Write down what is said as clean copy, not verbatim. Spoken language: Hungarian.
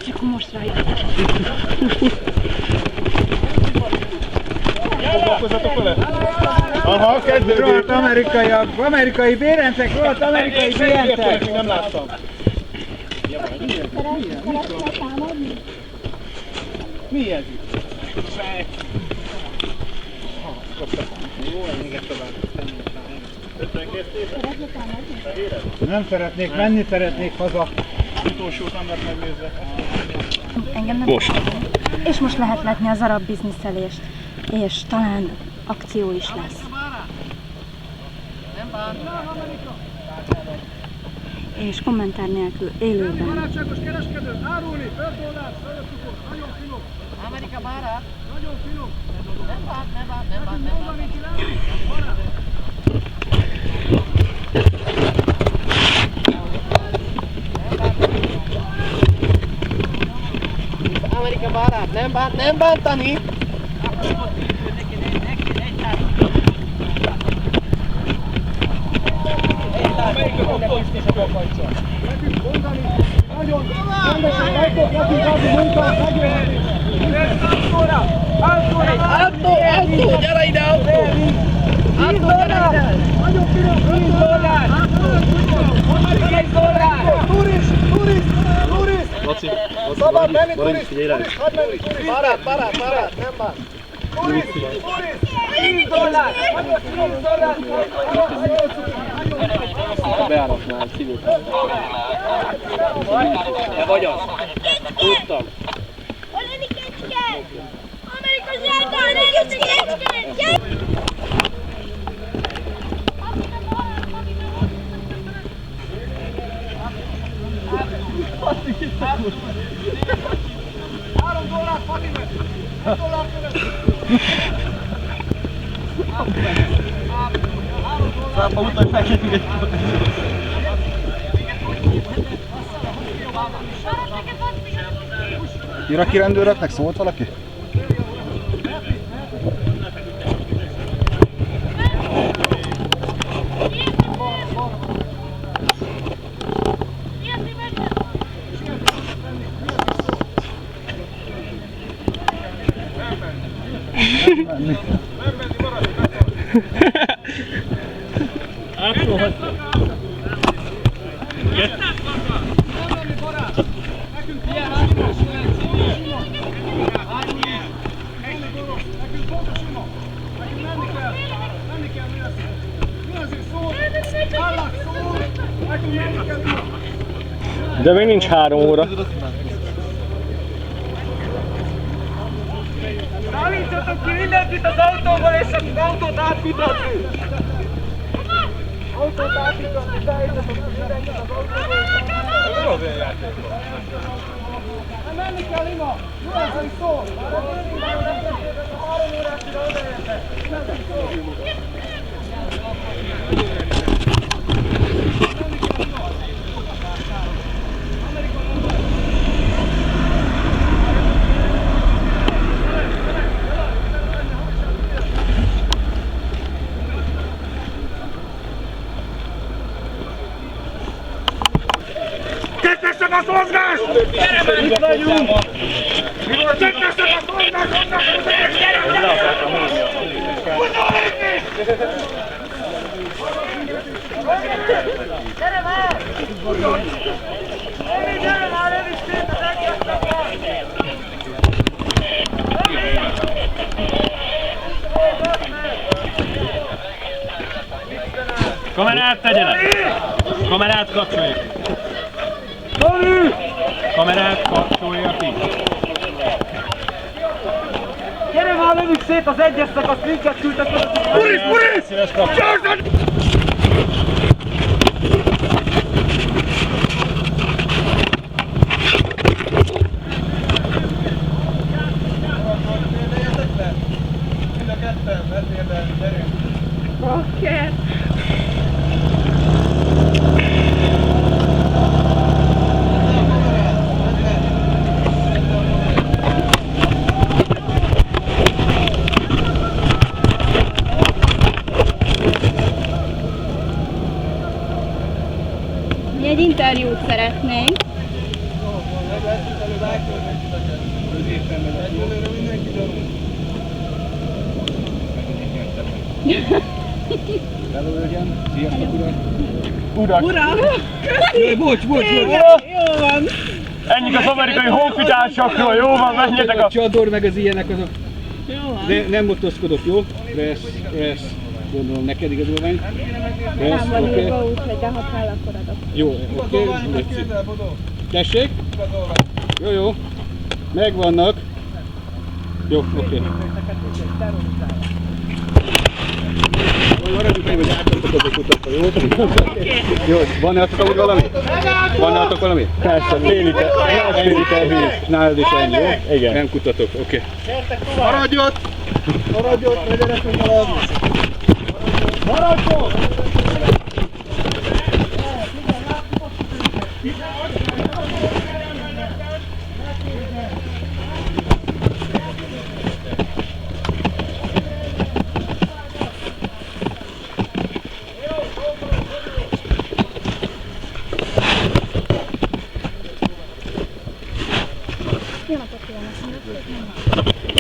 És akkor most rájött. Foglalkozzatok vele? Aha, kezdődik! Rohadt amerikaiak, amerikai bérencek, rohadt amerikai bérencek! Még nem láttam. Mi ez itt? Nem szeretnék menni, szeretnék haza. Utolsót nem lett megnézve. Engem nem. Most. És most lehet látni az arab bizniszelést, és talán akció is lesz. És kommentár nélkül, élőben. Barátságos kereskedő, árulni, $5, fölöttükor, nagyon finom. Amerika barát. Nagyon finom. Nem bánt. Amerika barát, nem bántani. Melyik a kontosztos a kapajcsal? Nekünk mondani, nagyon rendesen megtok nekünk adni munkát, megjöhetésre. Autó, gyere ide, autó! Nagyon finom, $10. Turist! Laci, Szabad menni, turist! figyelj rá. Hadd menni, turist! Barát, nem bánt. Turist! $10! Beállapnál szívét. Te vagy az? Tudtam. Amerika zsákol! $3, Fatime! $1 Szápa után feketünk egy Iraki rendőröknek szólt valaki? De még nincs 3 óra. Állítsatok ki mindenkit az autóból, és az autót átkutatni! Autót átkutatni, beállítsatok ki mindenkit az autóból, és az autóból! Menni kell, Ima! Gyulázani szól! Már nem 3 órásra odaérte! Gyulázani szól! Kezdessek a mozgás! Itt vagyunk! Kezdessek a mozgás! Gyere már! Gyere már, el is szét az egésznek! Kamerát tegyenek! Kamerát kapcsoljuk! Kamerát kapcsolja ki! Gyere már, lövjük szét az egyesnek, azt minket küldtek fel! Puris! Gyorsan! Mind a ketten, vetélben, gyerünk! Oké. Mi egy interjút szeretnénk. Hello, hölgyem! Sziasztok, urak! Jaj, bocs! Ennyit az amerikai honfitársakról, jó van, menjetek a... Csador meg az ilyenek azok. Nem motoszkodok, jó? Pressz. Gondolom neked igazolvány. Pressz, oké. Úgyhogy de ha kell, akkor adok. Jó, oké. Tessék? Jó. Megvannak. Jó, oké. Maradjunk meg, hogy átadtok azok utakra, jó? Jó, van nálatok valami? Van nálatok valami? Persze, fél liter víz. Nálad is ennyi, jó? Igen. Nem kutatok, oké. Maradj ott, ne gyere fel maradni! Maradj ott! Jó napot kívánok!